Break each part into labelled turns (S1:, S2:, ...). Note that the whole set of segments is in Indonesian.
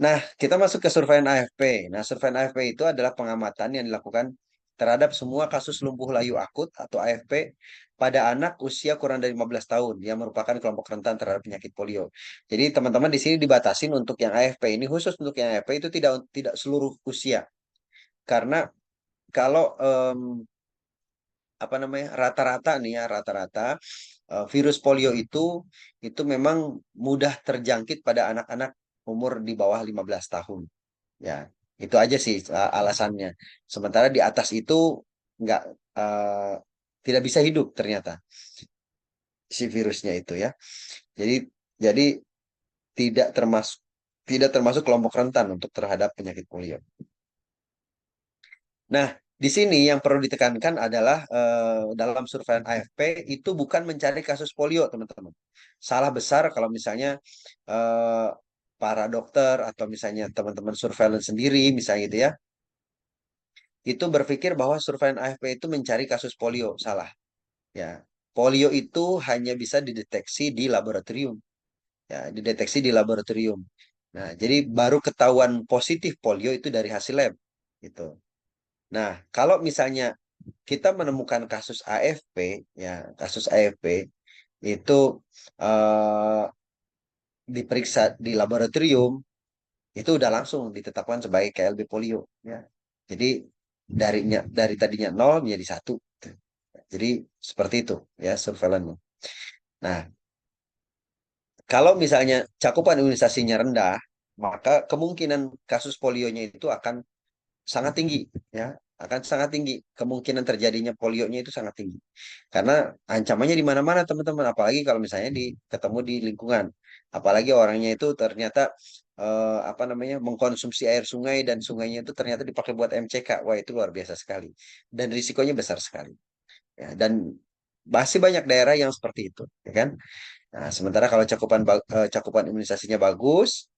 S1: Nah, kita masuk ke surveian AFP. Nah, surveian AFP itu adalah pengamatan yang dilakukan terhadap semua kasus lumpuh layu akut atau AFP pada anak usia kurang dari 15 tahun yang merupakan kelompok rentan terhadap penyakit polio. Jadi teman-teman di sini dibatasin untuk yang AFP ini khusus untuk yang AFP itu tidak tidak seluruh usia. Karena kalau apa namanya rata-rata nih ya rata-rata virus polio itu memang mudah terjangkit pada anak-anak umur di bawah 15 tahun. Ya, itu aja sih alasannya. Sementara di atas itu nggak eh, tidak bisa hidup ternyata si virusnya itu ya. Jadi jadi tidak termasuk kelompok rentan untuk terhadap penyakit polio. Nah, di sini yang perlu ditekankan adalah dalam surveian AFP itu bukan mencari kasus polio, teman-teman. Salah besar kalau misalnya eh, para dokter atau misalnya teman-teman surveillance sendiri, misalnya gitu ya, itu berpikir bahwa surveilan AFP itu mencari kasus polio. Salah. Ya, polio itu hanya bisa dideteksi di laboratorium. Ya, dideteksi di laboratorium. Nah, jadi baru ketahuan positif polio itu dari hasil lab. Gitu. Nah, kalau misalnya kita menemukan kasus AFP, ya kasus AFP itu eh, diperiksa di laboratorium, itu udah langsung ditetapkan sebagai KLB polio. Ya, jadi dari tadinya nol menjadi satu. Jadi seperti itu ya surveillance. Nah, kalau misalnya cakupan imunisasinya rendah, maka kemungkinan kasus polionya itu akan sangat tinggi ya, akan sangat tinggi. Kemungkinan terjadinya polionya itu sangat tinggi. Karena ancamannya di mana-mana teman-teman, apalagi kalau misalnya ketemu di lingkungan. Apalagi orangnya itu ternyata apa namanya mengkonsumsi air sungai dan sungainya itu ternyata dipakai buat MCK. Wah, itu luar biasa sekali. Dan risikonya besar sekali. Ya, dan masih banyak daerah yang seperti itu, ya kan? Nah, sementara kalau cakupan imunisasinya bagus,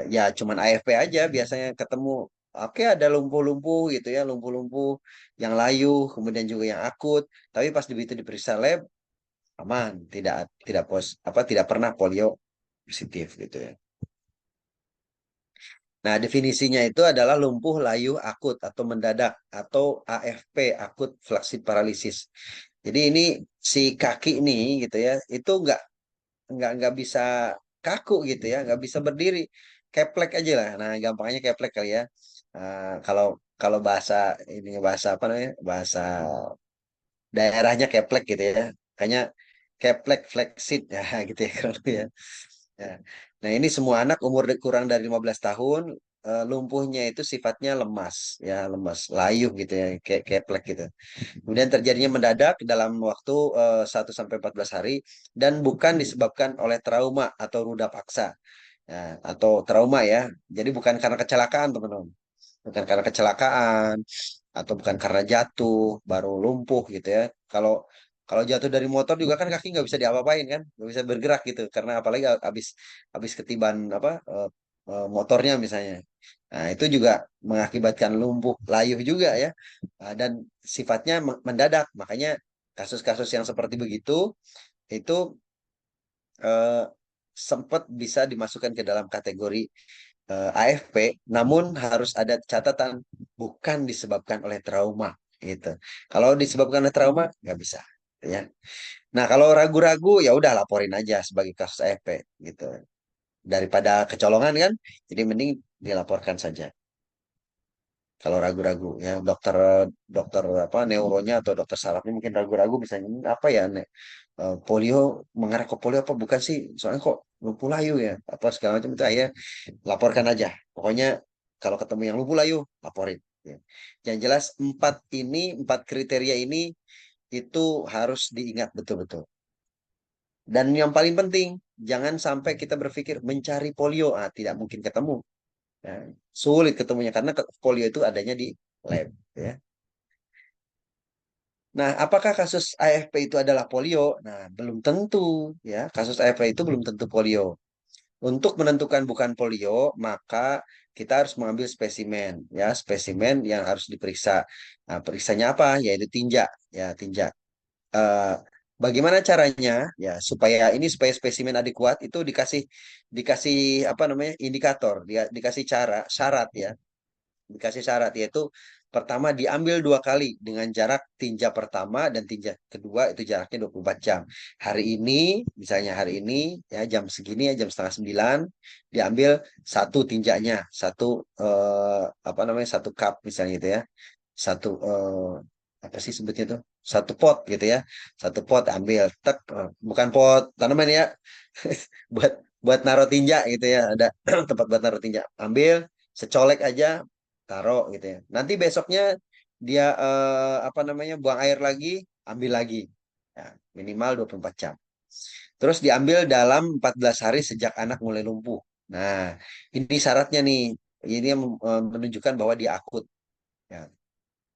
S1: ya cuman AFP aja biasanya ketemu. Oke, ada lumpuh-lumpuh gitu ya, lumpuh-lumpuh yang layu, kemudian juga yang akut. Tapi pas begitu diperiksa lab, aman, tidak pernah polio positif gitu ya. Nah, definisinya itu adalah lumpuh layu akut atau mendadak atau AFP, akut flaccid paralysis. Jadi ini si kaki ini gitu ya, itu nggak bisa kaku gitu ya, nggak bisa berdiri, keplek aja lah. Nah, gampangnya keplek kali ya. Kalau kalau bahasa ini bahasa apa namanya, bahasa daerahnya keplek gitu ya, kayaknya keplek flexit ya gitu ya kalau ya. Ya. Nah, ini semua anak umur kurang dari 15 tahun lumpuhnya itu sifatnya lemas ya, lemas, layu gitu ya, kayak keplek gitu. Kemudian terjadinya mendadak dalam waktu 1 sampai 14 hari dan bukan disebabkan oleh trauma atau ruda paksa. Ya, atau trauma ya. Jadi bukan karena kecelakaan, teman-teman. Bukan karena kecelakaan atau bukan karena jatuh baru lumpuh gitu ya. Kalau kalau jatuh dari motor juga kan kaki nggak bisa diapa-apain kan, nggak bisa bergerak gitu. Karena apalagi habis habis ketiban apa motornya misalnya. Nah, itu juga mengakibatkan lumpuh layuh juga ya. Dan sifatnya mendadak. Makanya kasus-kasus yang seperti begitu itu eh, sempat bisa dimasukkan ke dalam kategori AFP, namun harus ada catatan bukan disebabkan oleh trauma gitu. Kalau disebabkan oleh trauma nggak bisa ya. Nah, kalau ragu-ragu ya udah laporin aja sebagai kasus AFP gitu. Daripada kecolongan kan, jadi mending dilaporkan saja. Kalau ragu-ragu ya dokter dokter apa neuronya atau dokter sarafnya mungkin ragu-ragu misalnya "Ini apa ya polio mengarah ke polio apa bukan sih soalnya kok lumpuh layu ya apa segala macam itu ya laporkan aja pokoknya kalau ketemu yang lumpuh layu laporin ya. Yang jelas empat kriteria ini itu harus diingat betul-betul dan yang paling penting jangan sampai kita berpikir mencari polio tidak mungkin ketemu. Nah, sulit ketemunya karena polio itu adanya di lab ya. Nah, apakah kasus AFP itu adalah polio? Nah, belum tentu ya. Kasus AFP itu belum tentu polio. Untuk menentukan bukan polio, maka kita harus mengambil spesimen ya, spesimen yang harus diperiksa. Nah, periksanya apa? Yaitu tinja ya, tinja. Eh, Bagaimana caranya? Ya, supaya spesimen adekuat itu dikasih dikasih apa namanya? Indikator, dia dikasih syarat ya. Dikasih syarat yaitu pertama diambil 2 kali dengan jarak tinja pertama dan tinja kedua itu jaraknya 24 jam. Hari ini, misalnya hari ini ya jam segini ya jam setengah 9 diambil satu tinjanya, satu apa namanya satu cup misalnya itu ya, satu apa sih sebutnya tuh? Satu pot gitu ya, satu pot ambil, tek, bukan pot tanaman ya, buat buat naruh tinja gitu ya, ada tempat buat naruh tinja, ambil secolek aja taruh gitu ya, nanti besoknya dia apa namanya buang air lagi, ambil lagi ya, minimal 24 jam, terus diambil dalam 14 hari sejak anak mulai lumpuh. Nah, ini syaratnya nih, ini yang menunjukkan bahwa dia akut ya.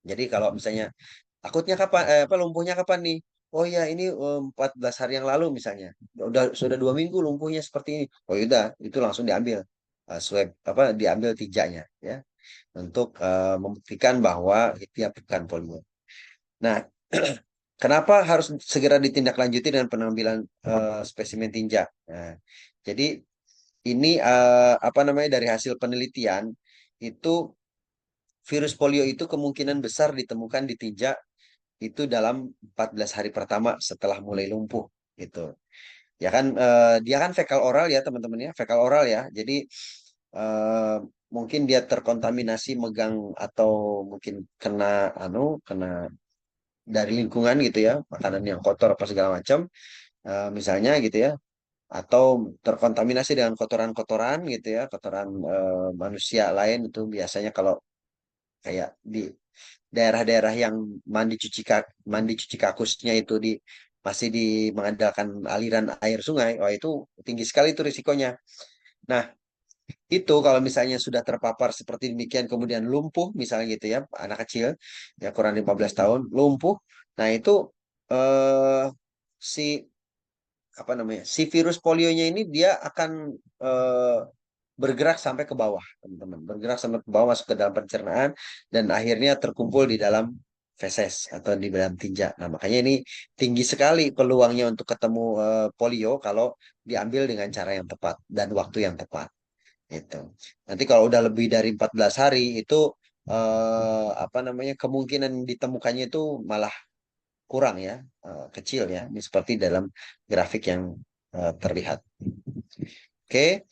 S1: Jadi kalau misalnya akutnya kapan, apa lumpuhnya kapan nih? Oh ya ini 14 hari yang lalu misalnya. Sudah 2 minggu lumpuhnya seperti ini. Oh yaudah, itu langsung diambil swab apa diambil tinjanya ya untuk membuktikan bahwa dia bukan polio. Nah, kenapa harus segera ditindaklanjuti dengan pengambilan spesimen tinja? Nah, jadi ini apa namanya dari hasil penelitian itu virus polio itu kemungkinan besar ditemukan di tinja itu dalam 14 hari pertama setelah mulai lumpuh gitu. Ya kan dia kan fekal oral ya teman-teman ya, fekal oral ya. Jadi eh, mungkin dia terkontaminasi megang atau mungkin kena dari lingkungan gitu ya, makanan yang kotor apa segala macam misalnya gitu ya, atau terkontaminasi dengan kotoran-kotoran gitu ya, kotoran manusia lain itu biasanya kalau kayak di daerah-daerah yang mandi cuci kakusnya itu masih mengandalkan aliran air sungai, wah itu tinggi sekali itu risikonya. Nah, itu kalau misalnya sudah terpapar seperti demikian kemudian lumpuh misalnya gitu ya, anak kecil ya kurang 15 tahun lumpuh. Nah, itu eh si apa namanya? Si virus polionya ini dia akan eh, bergerak sampai ke bawah, teman-teman. Bergerak sampai ke bawah masuk ke dalam pencernaan dan akhirnya terkumpul di dalam feses atau di dalam tinja. Nah, makanya ini tinggi sekali peluangnya untuk ketemu polio kalau diambil dengan cara yang tepat dan waktu yang tepat. Itu. Nanti kalau udah lebih dari 14 hari itu apa namanya kemungkinan ditemukannya itu malah kurang ya, kecil ya. Ini seperti dalam grafik yang terlihat. Oke.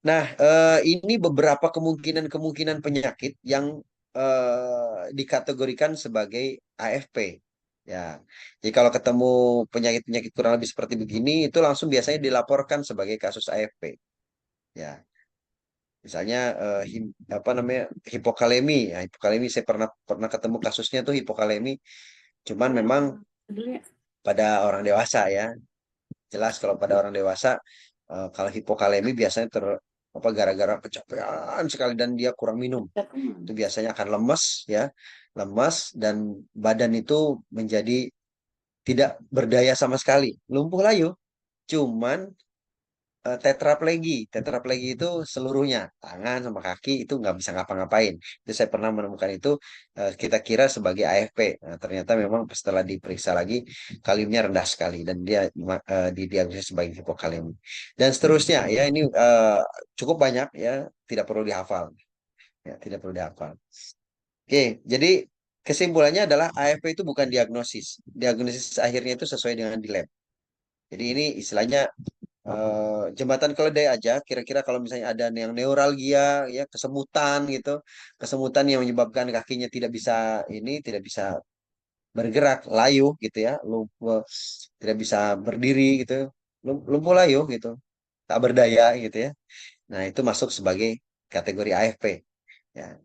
S1: Nah, ini beberapa kemungkinan-kemungkinan penyakit yang dikategorikan sebagai AFP. Ya, jadi kalau ketemu penyakit-penyakit kurang lebih seperti begini, itu langsung biasanya dilaporkan sebagai kasus AFP. Ya, misalnya apa namanya hipokalemi. Ya, hipokalemi saya pernah pernah ketemu kasusnya tuh hipokalemi. Cuman memang pada orang dewasa ya. Jelas kalau pada orang dewasa, kalau hipokalemi biasanya apa gara-gara kecapean sekali dan dia kurang minum. Itu biasanya akan lemes ya, lemas dan badan itu menjadi tidak berdaya sama sekali. Lumpuh layu, cuman tetraplegi. Tetraplegi itu seluruhnya, tangan sama kaki itu nggak bisa ngapa-ngapain. Itu saya pernah menemukan itu kita kira sebagai AFP. Nah, ternyata memang setelah diperiksa lagi kaliumnya rendah sekali dan dia didiagnosis sebagai hipokalemi. Dan seterusnya ya ini cukup banyak ya, tidak perlu dihafal. Ya, tidak perlu dihafal. Oke, jadi kesimpulannya adalah AFP itu bukan diagnosis. Diagnosis akhirnya itu sesuai dengan di lab. Jadi ini istilahnya jembatan keledai aja. Kira-kira kalau misalnya ada yang neuralgia, ya kesemutan gitu, kesemutan yang menyebabkan kakinya tidak bisa bergerak, layu gitu ya, tidak bisa berdiri gitu, lumpuh layu gitu, tak berdaya gitu ya. Nah itu masuk sebagai kategori AFP. Ya,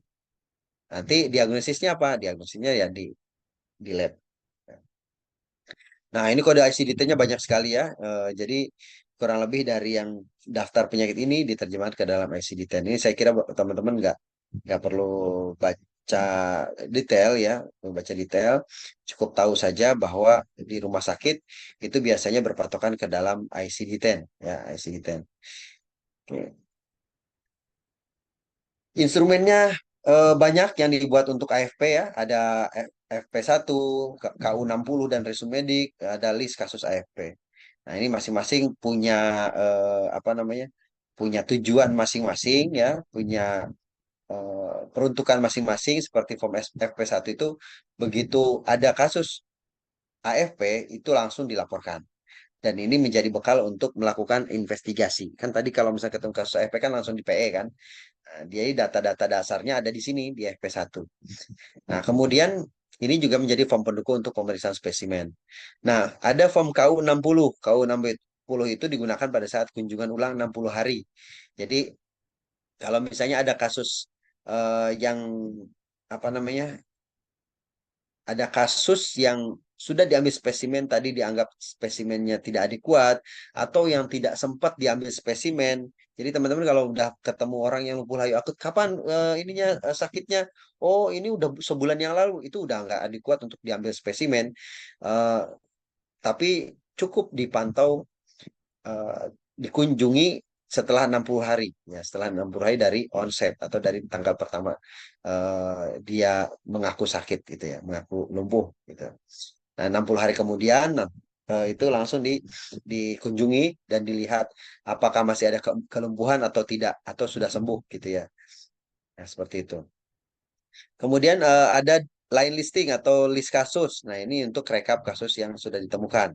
S1: nanti diagnosisnya apa? Diagnosisnya ya di lab. Nah, ini kode ICD-10-nya banyak sekali ya. Jadi kurang lebih dari yang daftar penyakit ini diterjemahkan ke dalam ICD-10. Ini saya kira teman-teman nggak perlu baca detail ya, baca detail. Cukup tahu saja bahwa di rumah sakit itu biasanya berpatokan ke dalam ICD-10 ya, ICD-10. Oke. Instrumennya Banyak yang dibuat untuk AFP ya, ada FP1, KU60 dan resumedik, ada list kasus AFP. Nah, ini masing-masing punya apa namanya? Punya tujuan masing-masing ya, punya peruntukan masing-masing seperti form FP1 itu begitu ada kasus AFP itu langsung dilaporkan. Dan ini menjadi bekal untuk melakukan investigasi. Kan tadi kalau misalnya ketemu kasus AFP kan langsung di PE kan. Nah, dia data-data dasarnya ada di sini di FP1. Nah, kemudian ini juga menjadi form pendukung untuk pemeriksaan spesimen. Nah, ada form KU60. KU60 itu digunakan pada saat kunjungan ulang 60 hari. Jadi, kalau misalnya ada kasus yang apa namanya? Ada kasus yang sudah diambil spesimen tadi dianggap spesimennya tidak adekuat atau yang tidak sempat diambil spesimen. Jadi teman-teman kalau udah ketemu orang yang lumpuh layu akut, kapan ininya sakitnya? Oh, ini udah sebulan yang lalu, itu udah nggak adekuat untuk diambil spesimen. Eh, tapi cukup dipantau, eh, dikunjungi setelah 60 hari ya, setelah 60 hari dari onset atau dari tanggal pertama dia mengaku sakit gitu ya, mengaku lumpuh gitu. Nah, 60 hari kemudian itu langsung dikunjungi dan dilihat apakah masih ada kelumpuhan atau tidak atau sudah sembuh gitu ya. Nah, seperti itu. Kemudian ada line listing atau list kasus. Nah, ini untuk rekap kasus yang sudah ditemukan.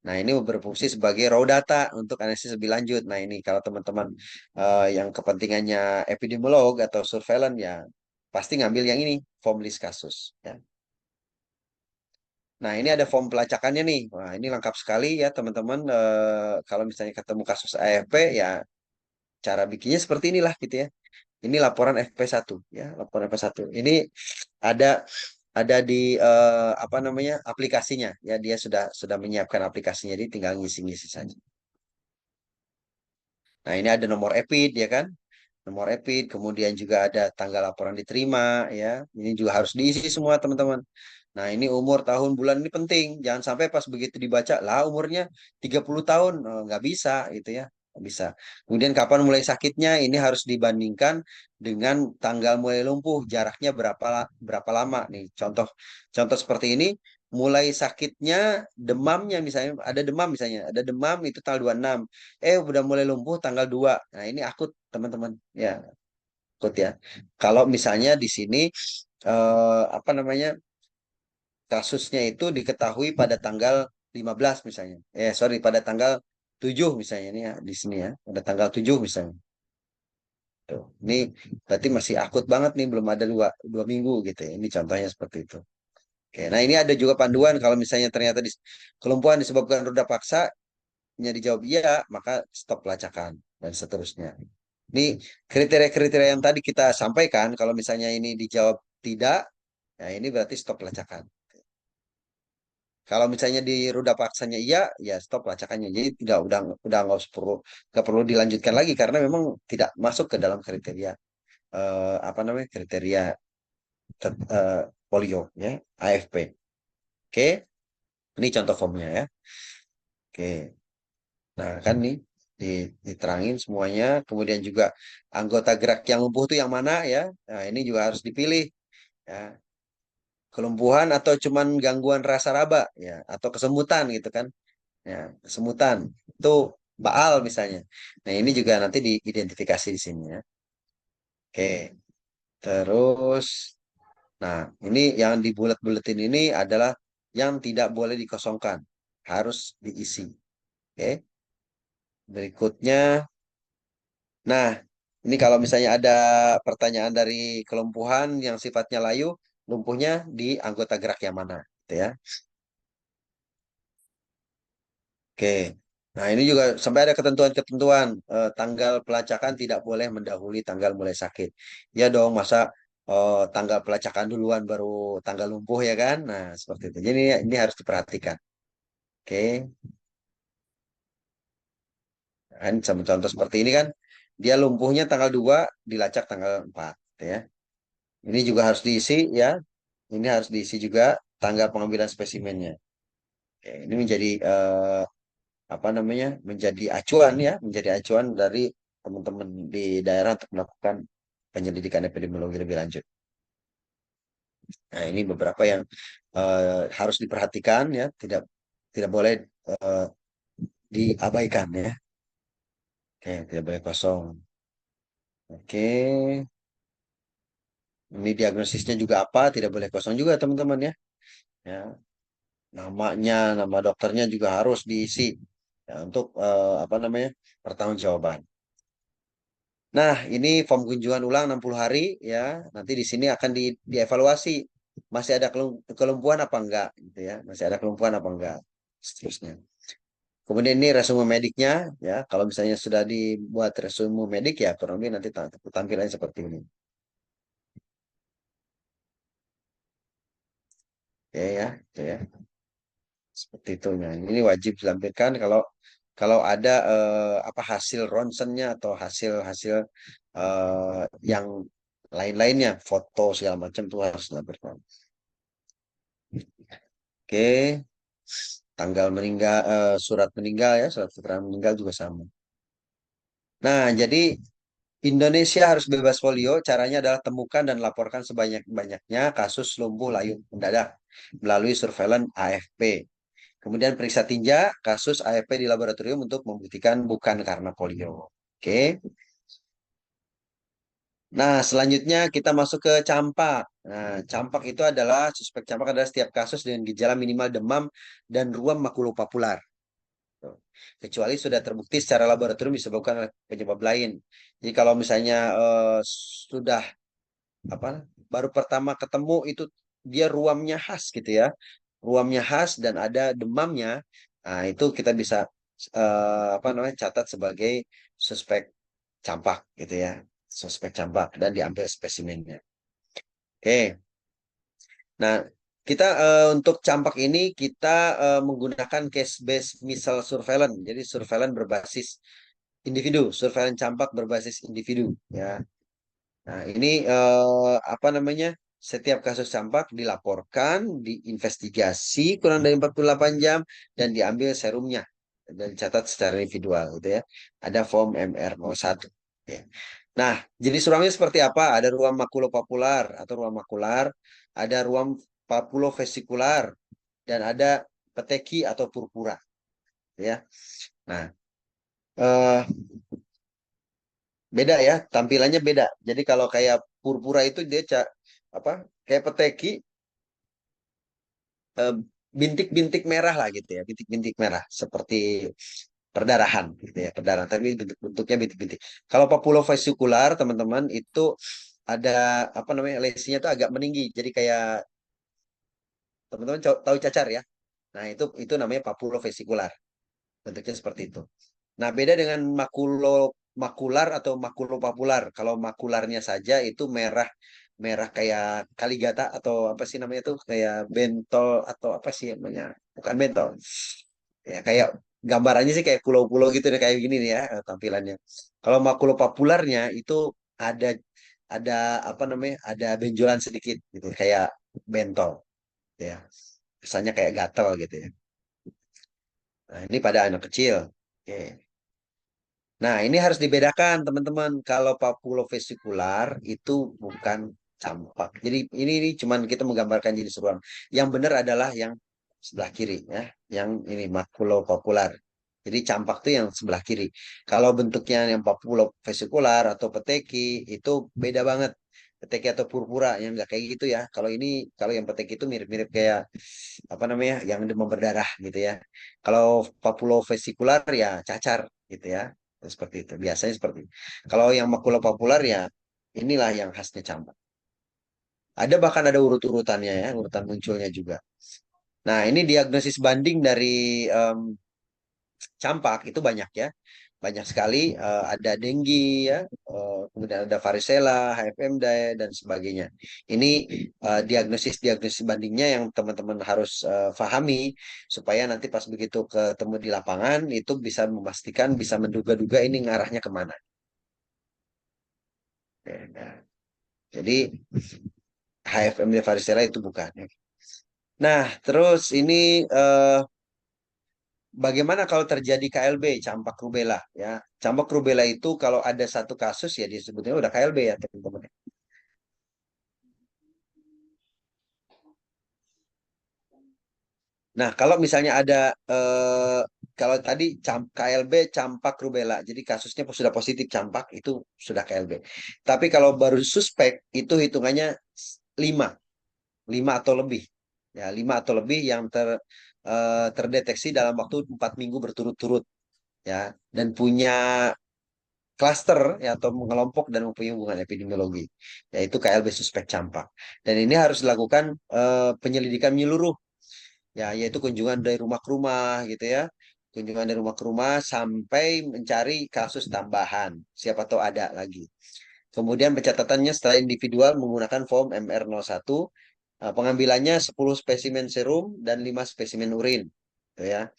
S1: Nah, ini berfungsi sebagai raw data untuk analisis lebih lanjut. Nah, ini kalau teman-teman yang kepentingannya epidemiolog atau surveillance ya pasti ngambil yang ini, form list kasus. Ya. Nah, ini ada form pelacakannya nih. Wah, ini lengkap sekali ya teman-teman. Kalau misalnya ketemu kasus AFP ya cara bikinnya seperti inilah gitu ya. Ini laporan FP1 ya, laporan FP1. Ini ada ada di apa namanya aplikasinya ya, dia sudah menyiapkan aplikasinya, jadi tinggal ngisi-ngisi saja. Nah, ini ada nomor EPID ya kan? Nomor EPID, kemudian juga ada tanggal laporan diterima ya. Ini juga harus diisi semua teman-teman. Nah, ini umur, tahun, bulan ini penting. Jangan sampai pas begitu dibaca, lah umurnya 30 tahun. Nggak bisa gitu ya. Nggak bisa. Kemudian kapan mulai sakitnya, ini harus dibandingkan dengan tanggal mulai lumpuh. Jaraknya berapa lama nih. Contoh contoh seperti ini, mulai sakitnya, demamnya misalnya, ada demam itu tanggal 26. Udah mulai lumpuh tanggal 2. Nah, ini akut teman-teman. Ya, akut ya. Kalau misalnya di sini apa namanya? Kasusnya itu diketahui pada tanggal 15 misalnya. Sorry, pada tanggal 7 misalnya ini ya di sini ya. Pada tanggal 7 misalnya. Tuh. Ini berarti masih akut banget nih, belum ada dua minggu gitu ya. Ini contohnya seperti itu. Oke, nah ini ada juga panduan kalau misalnya ternyata kelumpuhan disebabkan roda paksa, nya dijawab iya, maka stop pelacakan dan seterusnya. Ini kriteria-kriteria yang tadi kita sampaikan, kalau misalnya ini dijawab tidak, ya ini berarti stop pelacakan. Kalau misalnya di roda paksanya iya, ya stop pelacakannya. Jadi tidak udah nggak perlu dilanjutkan lagi karena memang tidak masuk ke dalam kriteria apa namanya kriteria polio ya AFP. Oke, ini contoh formnya ya. Oke, nah kan nih diterangin semuanya. Kemudian juga anggota gerak yang lumpuh itu yang mana ya? Nah ini juga harus dipilih ya. Kelumpuhan atau cuman gangguan rasa raba ya atau kesemutan gitu kan. Ya, kesemutan itu Baal misalnya. Nah, ini juga nanti diidentifikasi di sini ya. Oke, terus nah, ini yang dibulet-buletin ini adalah yang tidak boleh dikosongkan, harus diisi. Oke. Berikutnya, nah, ini kalau misalnya ada pertanyaan dari kelumpuhan yang sifatnya layu, lumpuhnya di anggota gerak yang mana, gitu ya. Oke. Nah, ini juga sampai ada ketentuan-ketentuan tanggal pelacakan tidak boleh mendahului tanggal mulai sakit. Ya dong, masa tanggal pelacakan duluan baru tanggal lumpuh ya kan? Nah, seperti itu. Jadi ini harus diperhatikan. Oke. Kan sama contoh seperti ini kan dia lumpuhnya tanggal 2, dilacak tanggal 4 ya. Ini juga harus diisi ya. Ini harus diisi juga tanggal pengambilan spesimennya. Oke, ini menjadi apa namanya menjadi acuan ya, menjadi acuan dari teman-teman di daerah untuk melakukan penyelidikan epidemiologi lebih lanjut. Nah, ini beberapa yang harus diperhatikan ya, tidak tidak boleh eh, diabaikan ya. Oke, tidak boleh kosong. Oke, ini diagnosisnya juga apa? Tidak boleh kosong juga teman-teman ya. Ya, namanya, nama dokternya juga harus diisi ya, untuk apa namanya pertanggungjawaban. Nah, ini form kunjungan ulang 60 hari ya. Nanti di sini akan dievaluasi masih ada kelumpuhan apa enggak gitu ya. Masih ada kelumpuhan apa enggak seterusnya. Kemudian ini resume mediknya ya. Kalau misalnya sudah dibuat resume medik ya kurang lebih nanti tampilannya seperti ini. Ya ya, itu ya. Seperti itu. Nah, ini wajib dilampirkan kalau kalau ada apa hasil ronsennya atau hasil-hasil yang lain-lainnya, foto segala macam itu harus dilampirkan. Oke, tanggal meninggal, surat meninggal ya, surat keterangan meninggal juga sama. Nah, jadi Indonesia harus bebas polio. Caranya adalah temukan dan laporkan sebanyak-banyaknya kasus lumpuh layu mendadak melalui surveillance AFP. Kemudian periksa tinja kasus AFP di laboratorium untuk membuktikan bukan karena polio. Oke. Nah, selanjutnya kita masuk ke campak. Nah, campak itu adalah suspek campak adalah setiap kasus dengan gejala minimal demam dan ruam makulopapular. Tuh. Kecuali sudah terbukti secara laboratorium disebabkan oleh penyebab lain. Jadi kalau misalnya sudah apa baru pertama ketemu itu dia ruamnya khas gitu ya, ruamnya khas dan ada demamnya, nah itu kita bisa apa namanya catat sebagai suspek campak gitu ya, suspek campak dan diambil spesimennya. Oke, nah kita untuk campak ini kita menggunakan case based misal surveillance, jadi surveillance berbasis individu, surveillance campak berbasis individu ya. Nah, ini apa namanya? Setiap kasus campak dilaporkan, diinvestigasi kurang dari 48 jam dan diambil serumnya dan dicatat secara individual gitu ya. Ada form MR01. Ya. Nah, jenis ruamnya seperti apa? Ada ruam makulopapular atau ruam makular, ada ruam papulofesikular dan ada peteki atau purpura ya. Nah, eh, beda ya, tampilannya beda. Jadi kalau kayak purpura itu dia apa? Kayak peteki eh, bintik-bintik merah lah gitu ya, bintik-bintik merah seperti perdarahan gitu ya, perdarahan tapi bentuknya bintik-bintik. Kalau papulofascikular teman-teman itu ada apa namanya lesinya tuh agak meninggi. Jadi kayak teman-teman tahu cacar ya. Nah, itu namanya papulofascikular. Bentuknya seperti itu. Nah, beda dengan makular atau makulopapular. Kalau makularnya saja itu merah merah kayak kaligata atau apa sih namanya tuh kayak bentol atau apa sih namanya? Bukan bentol. Ya kayak gambarannya sih kayak pulau-pulau gitu deh kayak gini nih ya tampilannya. Kalau makulopapularnya itu ada ada apa namanya? Ada benjolan sedikit gitu kayak bentol ya. Kesannya kayak gatel gitu ya. Nah, ini pada anak kecil. Oke. Nah, ini harus dibedakan, teman-teman. Kalau papulofesikular itu bukan campak. Jadi ini cuman kita menggambarkan jenis ruam. Yang benar adalah yang sebelah kiri ya, yang ini makulopapular. Jadi campak itu yang sebelah kiri. Kalau bentuknya yang papulofesikular atau peteki itu beda banget. Peteki atau purpura yang enggak kayak gitu ya. Kalau yang peteki itu mirip-mirip kayak apa namanya? Yang demam berdarah gitu ya. Kalau papulofesikular ya cacar gitu ya. Seperti itu. Biasanya seperti itu. Kalau yang makulopapular ya inilah yang khasnya campak. Ada bahkan ada urut-urutannya ya, urutan munculnya juga. Nah, ini diagnosis banding dari em, campak itu banyak ya. Banyak sekali ada denggi ya, kemudian ada varicella, HFMD dan sebagainya. Ini diagnosis-diagnosis bandingnya yang teman-teman harus pahami supaya nanti pas begitu ketemu di lapangan itu bisa memastikan, bisa menduga-duga ini ngarahnya kemana. Oke, nah, jadi HFMD varicella itu bukan. Nah, terus ini bagaimana kalau terjadi KLB, campak rubella ya. Campak rubella itu kalau ada satu kasus ya disebutnya udah KLB ya teman-teman. Nah, kalau misalnya ada kalau tadi KLB campak rubella, jadi kasusnya sudah positif campak itu sudah KLB. Tapi kalau baru suspek itu hitungannya 5, 5 atau lebih. Ya, 5 atau lebih yang terdeteksi dalam waktu 4 minggu berturut-turut ya dan punya klaster ya atau mengelompok dan mempunyai hubungan epidemiologi yaitu KLB suspek campak. Dan ini harus dilakukan penyelidikan menyeluruh ya yaitu kunjungan dari rumah ke rumah gitu ya. Kunjungan dari rumah ke rumah sampai mencari kasus tambahan. Siapa tahu ada lagi. Kemudian pencatatannya setelah individual menggunakan form MR01. Pengambilannya 10 spesimen serum dan 5 spesimen urin. Gitu ya.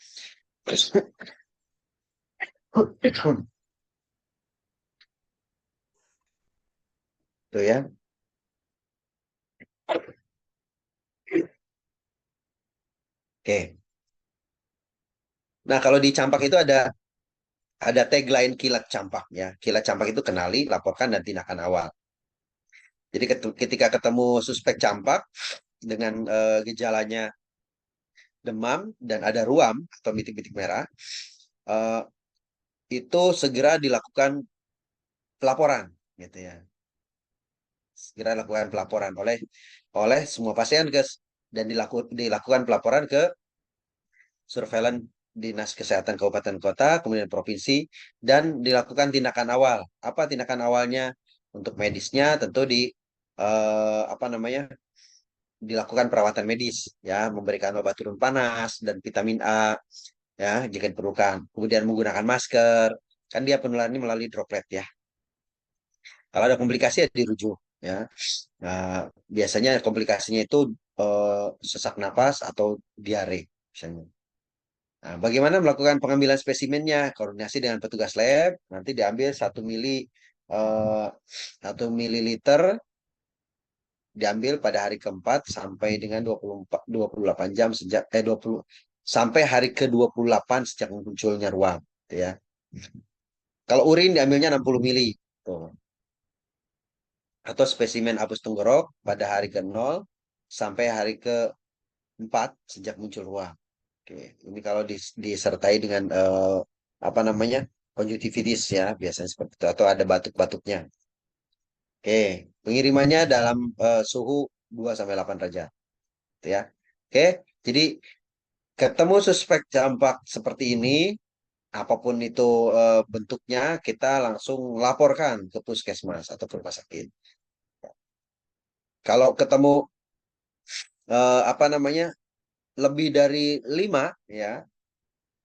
S1: Tuh ya. Oke. Nah, kalau di campak itu ada tagline kilat campak ya. Kilat campak itu kenali, laporkan dan tindakan awal. Jadi ketika ketemu suspek campak dengan gejalanya demam dan ada ruam atau bintik-bintik merah, eh, itu segera dilakukan pelaporan gitu ya. Segera dilakukan pelaporan oleh oleh semua pasien guys dan dilakukan pelaporan ke surveillance Dinas Kesehatan Kabupaten Kota, kemudian provinsi, dan dilakukan tindakan awal. Apa tindakan awalnya? Untuk medisnya tentu apa namanya dilakukan perawatan medis, ya, memberikan obat turun panas dan vitamin A, ya, jika diperlukan. Kemudian menggunakan masker, kan dia penularannya melalui droplet, ya. Kalau ada komplikasi ya dirujuk, ya. Nah, biasanya komplikasinya itu sesak napas atau diare, misalnya. Nah, bagaimana melakukan pengambilan spesimennya? Koordinasi dengan petugas lab, nanti diambil eh, 1 mililiter, diambil pada hari keempat sampai dengan 28 jam sejak 20 sampai hari ke-28 sejak munculnya ruam, gitu ya. Kalau urin diambilnya 60 mili. Tuh. Atau spesimen apus tenggorok pada hari ke-0 sampai hari ke-4 sejak muncul ruam. Oke, ini kalau disertai dengan apa namanya konjungtivitis ya biasanya seperti itu atau ada batuk-batuknya. Oke, pengirimannya dalam suhu 2 sampai 8 derajat, gitu ya. Oke, jadi ketemu suspek campak seperti ini, apapun itu bentuknya, kita langsung laporkan ke puskesmas atau ke rumah sakit. Kalau ketemu apa namanya lebih dari 5 ya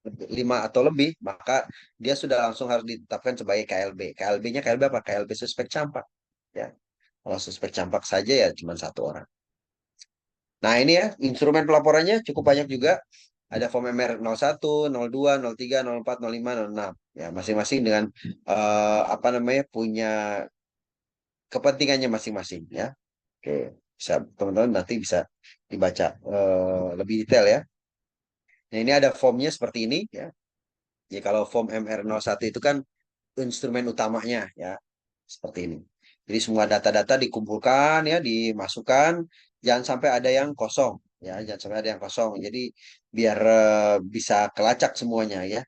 S1: 5 atau lebih, maka dia sudah langsung harus ditetapkan sebagai KLB. KLB-nya KLB apa? KLB suspek campak. Ya, kalau suspek campak saja ya cuma 1 orang. Nah ini ya, instrumen pelaporannya cukup banyak juga. Ada form MR 01, 02, 03, 04, 05, 06. Ya, masing-masing dengan apa namanya punya kepentingannya masing-masing ya. Oke, bisa teman-teman nanti bisa dibaca lebih detail ya. Nah, ini ada formnya seperti ini ya. Ya kalau form MR01 itu kan instrumen utamanya ya seperti ini. Jadi semua data-data dikumpulkan ya, dimasukkan, jangan sampai ada yang kosong ya, jangan sampai ada yang kosong. Jadi biar bisa kelacak semuanya ya.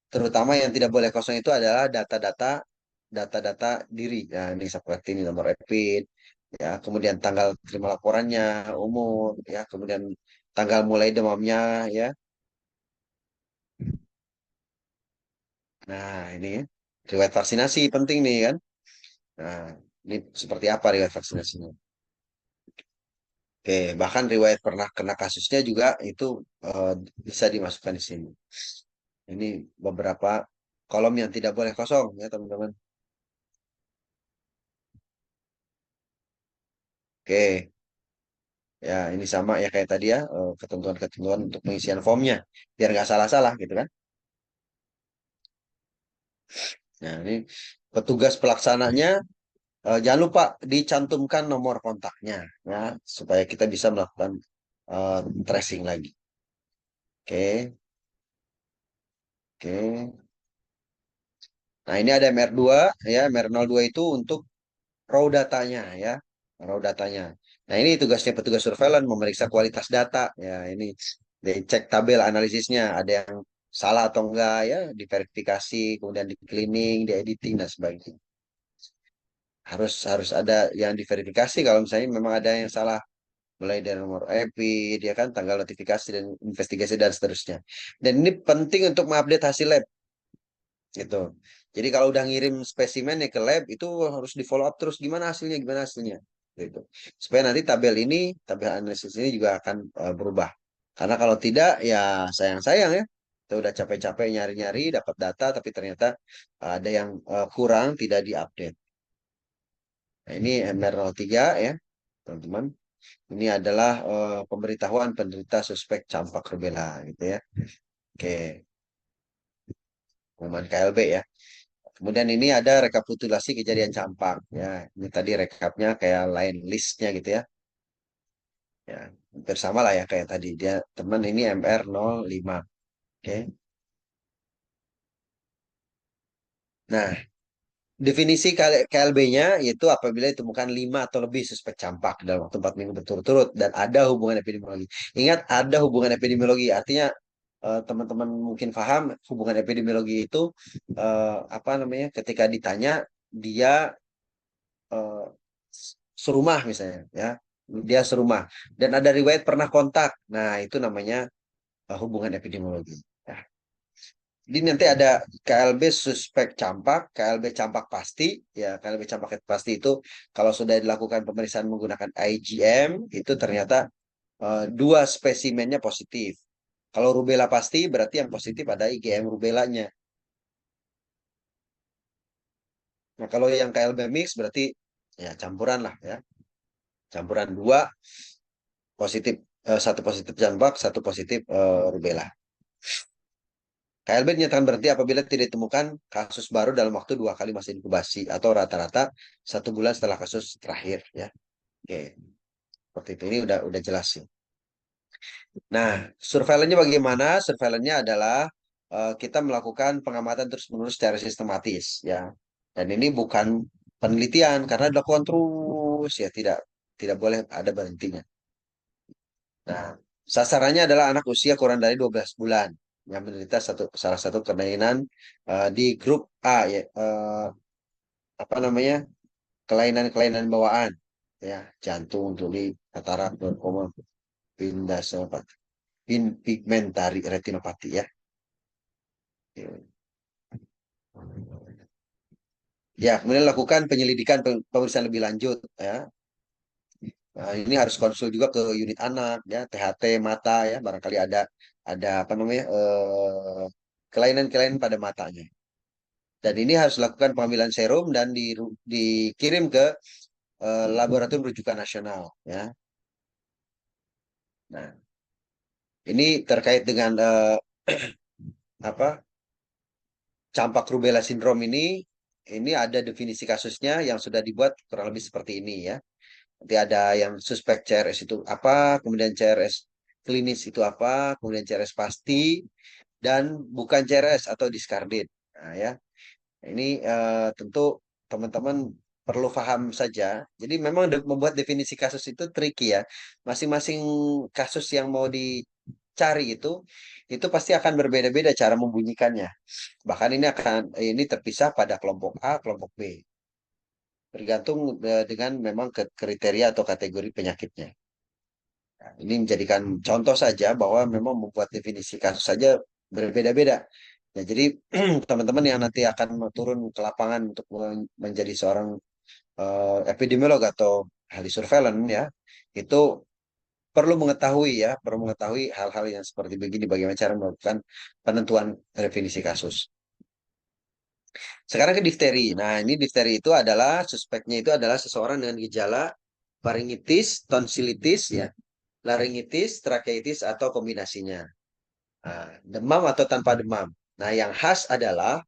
S1: Terutama yang tidak boleh kosong itu adalah data-data diri. Ya, ini seperti ini nomor EPID ya, kemudian tanggal terima laporannya, umur ya, kemudian tanggal mulai demamnya ya. Nah, ini ya. Riwayat vaksinasi penting nih kan. Nah, ini seperti apa riwayat vaksinasinya? Oke, bahkan riwayat pernah kena kasusnya juga itu eh, bisa dimasukkan di sini. Ini beberapa kolom yang tidak boleh kosong ya teman-teman. Oke, ya ini sama ya kayak tadi ya ketentuan-ketentuan untuk pengisian formnya biar nggak salah-salah gitu kan. Nah ini petugas pelaksananya jangan lupa dicantumkan nomor kontaknya ya supaya kita bisa melakukan tracing lagi. Oke. Oke. Nah, ini ada MR2 ya, MR02 itu untuk raw datanya ya, raw datanya. Nah, ini tugasnya petugas surveillance memeriksa kualitas data ya, ini dicek tabel analisisnya, ada yang salah atau enggak ya, diverifikasi, kemudian di cleaning, di editing dan sebagainya. Harus ada yang diverifikasi kalau misalnya memang ada yang salah, mulai dari nomor IP, dia kan tanggal notifikasi dan investigasi dan seterusnya. Dan ini penting untuk mengupdate hasil lab gitu. Jadi kalau udah ngirim spesimen ya ke lab itu harus di follow up terus gimana hasilnya gitu. Supaya nanti tabel analisis ini juga akan berubah. Karena kalau tidak ya sayang-sayang ya. Kita udah capek-capek nyari-nyari dapat data tapi ternyata ada yang kurang tidak diupdate. Nah, ini MR03 ya, teman-teman. Ini adalah pemberitahuan penderita suspek campak rubella gitu ya. Oke, pengumuman KLB ya. Kemudian ini ada rekapitulasi kejadian campak ya. Ini tadi rekapnya kayak line listnya gitu ya. Ya, hampir sama lah ya kayak tadi. Dia teman ini MR05. Oke. Nah, definisi KLB-nya yaitu apabila ditemukan 5 atau lebih suspek campak dalam waktu 4 minggu berturut-turut dan ada hubungan epidemiologi. Ingat, ada hubungan epidemiologi. Artinya teman-teman mungkin paham hubungan epidemiologi itu apa namanya? Ketika ditanya dia eh, serumah misalnya ya, dia serumah dan ada riwayat pernah kontak. Nah, itu namanya hubungan epidemiologi. Ya. Jadi nanti ada KLB suspek campak, KLB campak pasti, ya KLB campak pasti itu kalau sudah dilakukan pemeriksaan menggunakan IgM itu ternyata dua spesimennya positif. Kalau rubella pasti berarti yang positif ada IgM rubellanya. Nah kalau yang KLB mix berarti ya campuran lah ya, campuran dua positif, satu positif campak, satu positif rubella. KLB dinyatakan berhenti apabila tidak ditemukan kasus baru dalam waktu 2 kali masa inkubasi atau rata-rata 1 bulan setelah kasus terakhir ya. Oke, seperti itu. Ini udah jelas sih. Nah, surveillance-nya bagaimana? Surveillance-nya adalah kita melakukan pengamatan terus-menerus secara sistematis ya. Dan ini bukan penelitian karena dilakukan terus ya, tidak tidak boleh ada berhentinya. Nah, sasarannya adalah anak usia kurang dari 12 bulan yang menderita salah satu kelainan di grup A ya, apa namanya? Kelainan-kelainan bawaan ya, jantung, tuli, katarak, glaukoma, pindasopati, pigmentari retinopati ya. Ya, kemudian lakukan penyelidikan pemeriksaan lebih lanjut ya. Nah, ini harus konsul juga ke unit anak ya, THT mata ya, barangkali ada apa namanya kelainan-kelainan pada matanya. Dan ini harus lakukan pengambilan serum dan dikirim ke laboratorium rujukan nasional ya. Nah, ini terkait dengan apa campak rubella sindrom ini ada definisi kasusnya yang sudah dibuat kurang lebih seperti ini ya. Nanti ada yang suspek CRS itu apa, kemudian CRS klinis itu apa, kemudian CRS pasti, dan bukan CRS atau discarded. Nah, ya, ini tentu teman-teman perlu paham saja. Jadi memang membuat definisi kasus itu tricky ya. Masing-masing kasus yang mau dicari itu pasti akan berbeda-beda cara membunyikannya. Bahkan ini terpisah pada kelompok A, kelompok B. Bergantung dengan memang kriteria atau kategori penyakitnya. Nah, ini menjadikan contoh saja bahwa memang membuat definisi kasus saja berbeda-beda. Nah, jadi teman-teman yang nanti akan turun ke lapangan untuk menjadi seorang epidemiolog atau ahli surveillance ya, itu perlu mengetahui hal-hal yang seperti begini, bagaimana cara melakukan penentuan definisi kasus. Sekarang ke difteri. Nah, ini difteri itu adalah suspeknya itu adalah seseorang dengan gejala faringitis, tonsilitis ya, laringitis, trakeitis atau kombinasinya. Nah, demam atau tanpa demam. Nah, yang khas adalah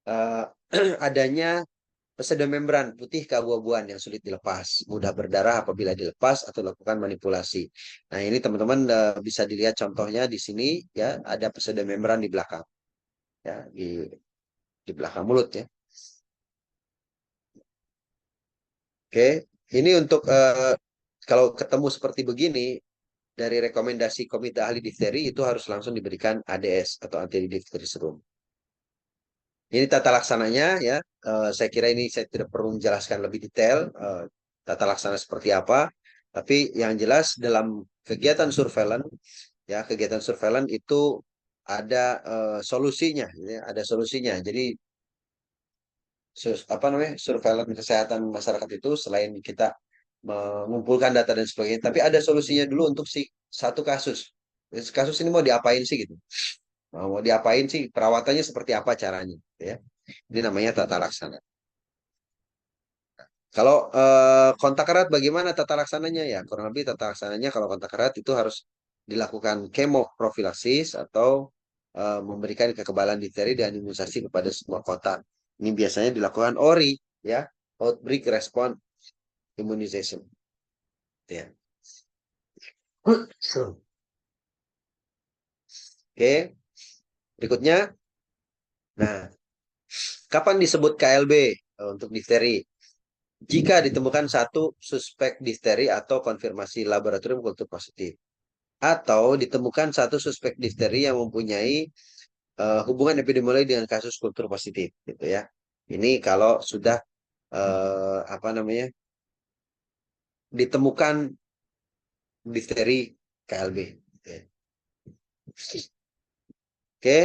S1: eh, adanya pseudomembran putih keabu-abuan yang sulit dilepas, mudah berdarah apabila dilepas atau lakukan manipulasi. Nah, ini teman-teman bisa dilihat contohnya di sini ya, ada pseudomembran di belakang. ya di belakang mulut ya. Oke, ini untuk kalau ketemu seperti begini dari rekomendasi Komite Ahli Difteri itu harus langsung diberikan ADS atau anti difteri serum. Ini tata laksananya ya. Saya kira ini saya tidak perlu menjelaskan lebih detail tata laksana seperti apa. Tapi yang jelas dalam kegiatan surveillance ya kegiatan surveillance itu ada solusinya, ya, ada solusinya. Jadi apa namanya surveillance kesehatan masyarakat itu selain kita mengumpulkan data dan sebagainya, tapi ada solusinya dulu untuk si satu kasus. Kasus ini mau diapain sih gitu? Mau diapain sih? Perawatannya seperti apa caranya? Ya, ini namanya tata laksana. Kalau kontak erat bagaimana tata laksananya ya? Kurang lebih tata laksananya kalau kontak erat itu harus dilakukan kemoprofilaksis atau memberikan kekebalan difteri dan imunisasi kepada semua kotak. Ini biasanya dilakukan ORI ya, outbreak response immunization. Ya. Oke, berikutnya. Nah, kapan disebut KLB untuk difteri? Jika ditemukan satu suspek difteri atau konfirmasi laboratorium kultur positif. Atau ditemukan satu suspek difteri yang mempunyai hubungan epidemiologi dengan kasus kultur positif gitu ya. Ini kalau sudah apa namanya ditemukan difteri KLB. Oke,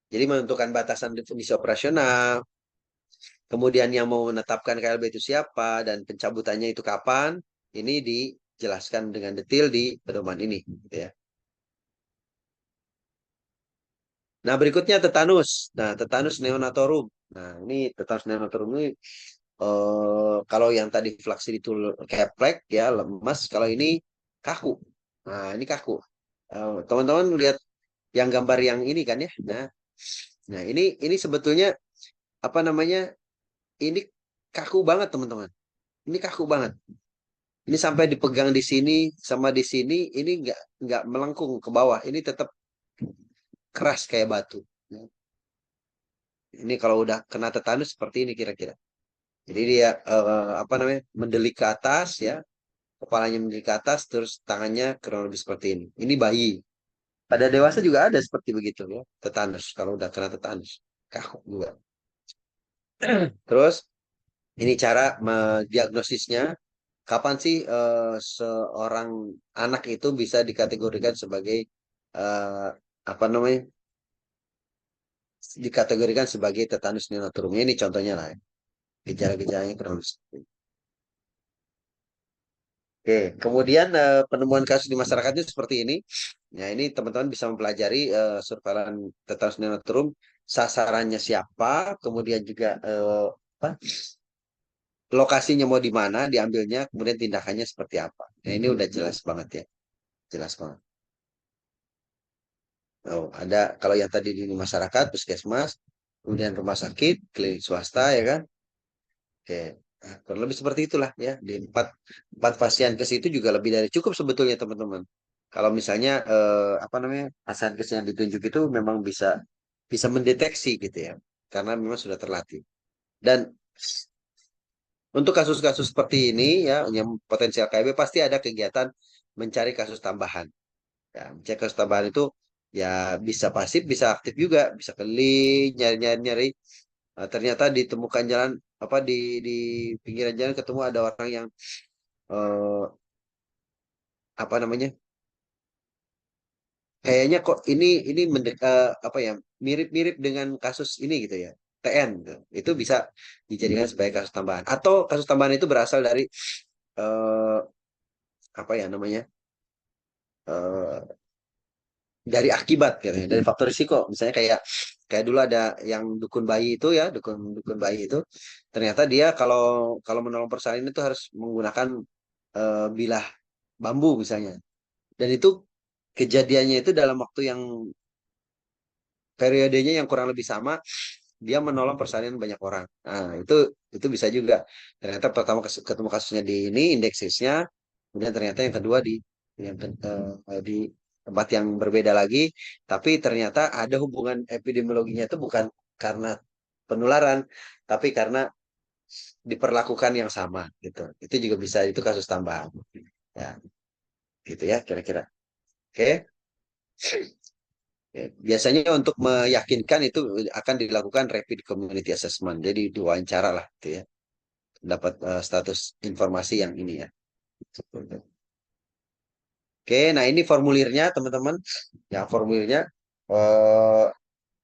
S1: jadi menentukan batasan definisi operasional, kemudian yang mau menetapkan KLB itu siapa dan pencabutannya itu kapan, ini dijelaskan dengan detail di pedoman ini gitu ya. Nah, berikutnya tetanus. Nah, tetanus neonatorum. Nah, ini tetanus neonatorum ini kalau yang tadi flaksi itu keplek ya lemas, kalau ini kaku. Nah, ini kaku. Teman-teman lihat yang gambar yang ini kan ya. Nah, ini sebetulnya apa namanya? Ini kaku banget, teman-teman. Ini kaku banget. Ini sampai dipegang di sini sama di sini, ini nggak melengkung ke bawah. Ini tetap keras kayak batu. Ini kalau udah kena tetanus seperti ini kira-kira. Jadi dia apa namanya mendelik ke atas ya, kepalanya mendelik ke atas, terus tangannya kurang lebih seperti ini. Ini bayi. Pada dewasa juga ada seperti begitu ya, tetanus. Kalau udah kena tetanus, kaku juga. Terus ini cara mendiagnosisnya. Kapan sih seorang anak itu bisa dikategorikan sebagai eh, apa namanya? Dikategorikan sebagai tetanus neonatal. Ini contohnya lah. Ya. Gejala-gejalanya kurang lebih seperti ini. Oke, kemudian penemuan kasus di masyarakatnya seperti ini. Nah, ini teman-teman bisa mempelajari surveillance tetanus neonatal, sasarannya siapa, kemudian juga apa, lokasinya mau di mana diambilnya, kemudian tindakannya seperti apa. Nah, ini udah jelas banget ya, jelas banget. Oh, ada kalau yang tadi di masyarakat, puskesmas, kemudian rumah sakit, klinik swasta ya kan. Oke, nah, kurang lebih seperti itulah ya. Di empat pasien ke situ juga lebih dari cukup sebetulnya teman-teman. Kalau misalnya apa namanya pasien yang ditunjuk itu memang bisa bisa mendeteksi gitu ya, karena memang sudah terlatih. Dan untuk kasus-kasus seperti ini ya, yang potensial KIB pasti ada kegiatan mencari kasus tambahan. Ya, mencari kasus tambahan itu ya bisa pasif, bisa aktif juga, bisa keliling, nyari-nyari. Ternyata ditemukan jalan apa di pinggiran jalan ketemu ada orang yang eh, apa namanya? Kayaknya kok ini apa ya mirip-mirip dengan kasus ini gitu ya. TN gitu. Itu bisa dijadikan sebagai kasus tambahan. Atau kasus tambahan itu berasal dari eh, apa ya namanya? eh, dari akibat gitu ya, dari faktor risiko. Misalnya kayak kayak dulu ada yang dukun bayi itu ya, dukun dukun bayi itu ternyata dia kalau kalau menolong persalinan itu harus menggunakan bilah bambu misalnya. Dan itu kejadiannya itu dalam waktu yang periodenya yang kurang lebih sama, dia menolong persalinan banyak orang. Nah, itu bisa juga. Ternyata pertama ketemu kasusnya di ini indeksisnya, kemudian ternyata yang kedua di yang di tempat yang berbeda lagi, tapi ternyata ada hubungan epidemiologinya itu bukan karena penularan, tapi karena diperlakukan yang sama gitu. Itu juga bisa, itu kasus tambahan. Ya, gitu ya kira-kira. Oke. Ya, biasanya untuk meyakinkan itu akan dilakukan rapid community assessment. Jadi diwawancara lah gitu ya. Dapat status informasi yang ini ya. Oke, nah ini formulirnya teman-teman. Ya, formulirnya eh,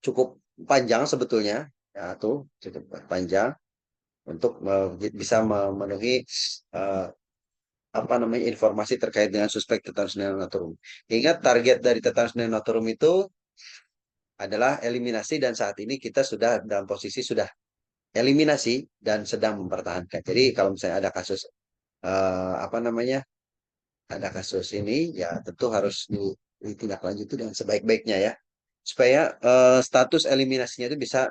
S1: cukup panjang sebetulnya. Ya, tuh cukup panjang untuk bisa memenuhi eh, apa namanya informasi terkait dengan suspek tetanus neonatorium. Ingat target dari tetanus neonatorium itu adalah eliminasi dan saat ini kita sudah dalam posisi sudah eliminasi dan sedang mempertahankan. Jadi kalau misalnya ada kasus apa namanya ada kasus ini ya tentu harus ditindaklanjuti dengan sebaik-baiknya ya supaya status eliminasinya itu bisa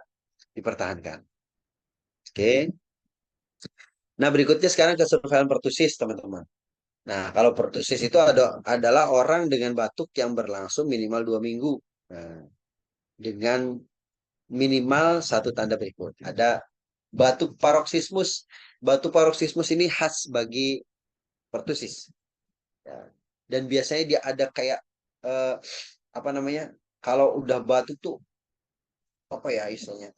S1: dipertahankan. Oke. Nah berikutnya sekarang ke surveillance pertussis teman-teman. Nah kalau pertussis itu adalah orang dengan batuk yang berlangsung minimal 2 minggu. Nah, dengan minimal satu tanda berikut. Ada batuk paroksismus. Batuk paroksismus ini khas bagi pertusis. Ya. Dan biasanya dia ada kayak eh, apa namanya? Kalau udah batuk tuh apa ya istilahnya?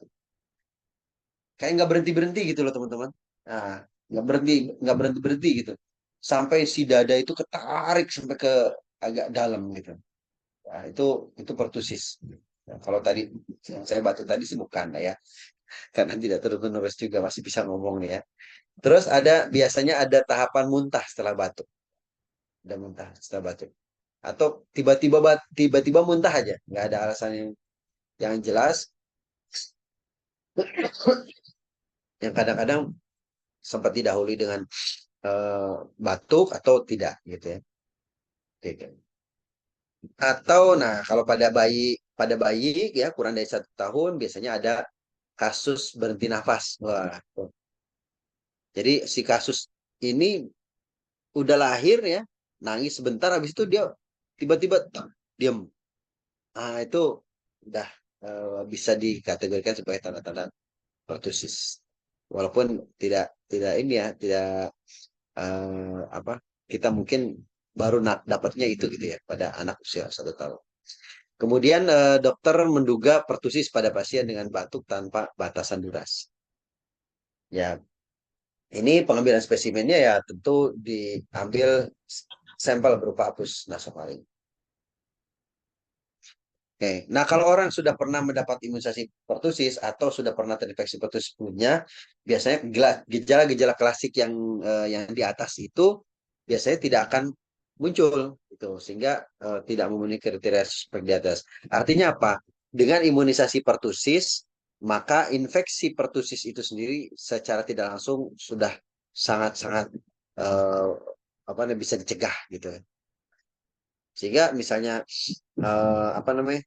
S1: Kayak nggak berhenti berhenti gitu loh teman-teman. Nah, nggak berhenti berhenti gitu. Sampai si dada itu ketarik sampai ke agak dalam gitu. Nah, itu pertusis. Nah, kalau tadi yang saya batuk tadi sih bukan ya, karena tidak terus-menerus juga masih bisa ngomong nih ya. Terus biasanya ada tahapan muntah setelah batuk, ada muntah setelah batuk. Atau tiba-tiba muntah aja, nggak ada alasan yang jelas. Yang kadang-kadang sempat didahului dengan batuk atau tidak gitu ya. Gitu. Atau nah kalau pada bayi ya kurang dari 1 tahun biasanya ada kasus berhenti nafas. Wah, jadi si kasus ini udah lahir ya, nangis sebentar habis itu dia tiba-tiba diam. Nah, itu udah bisa dikategorikan sebagai tanda-tanda pertusis. Walaupun tidak tidak ini ya, tidak apa kita mungkin baru dapatnya itu gitu ya pada anak usia 1 tahun. Kemudian dokter menduga pertusis pada pasien dengan batuk tanpa batasan durasi. Ya, ini pengambilan spesimennya ya tentu diambil sampel berupa apus nasofaring. Oke, nah kalau orang sudah pernah mendapat imunisasi pertusis atau sudah pernah terinfeksi pertusis sebelumnya, biasanya gejala-gejala klasik yang di atas itu biasanya tidak akan muncul, gitu, sehingga tidak memenuhi kriteria suspek di atas. Artinya apa? Dengan imunisasi pertusis, maka infeksi pertusis itu sendiri secara tidak langsung sudah sangat-sangat eh, apa namanya bisa dicegah, gitu. Sehingga misalnya apa namanya?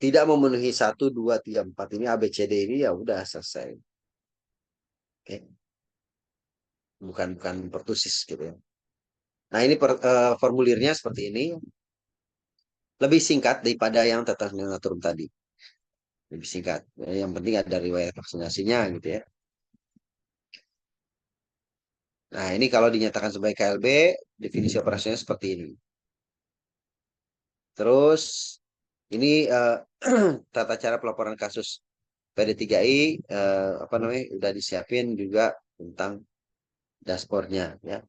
S1: Tidak memenuhi 1, 2, 3, 4 ini ABCD ini ya udah selesai. Oke. Bukan pertusis gitu ya. Nah ini formulirnya seperti ini. Lebih singkat daripada yang tetas neonatorium tadi. Lebih singkat. Yang penting ada riwayat vaksinasinya gitu ya. Nah ini kalau dinyatakan sebagai KLB, definisi operasinya seperti ini. Terus ini tata cara pelaporan kasus PD3I apa namanya udah disiapin juga tentang dashboardnya ya.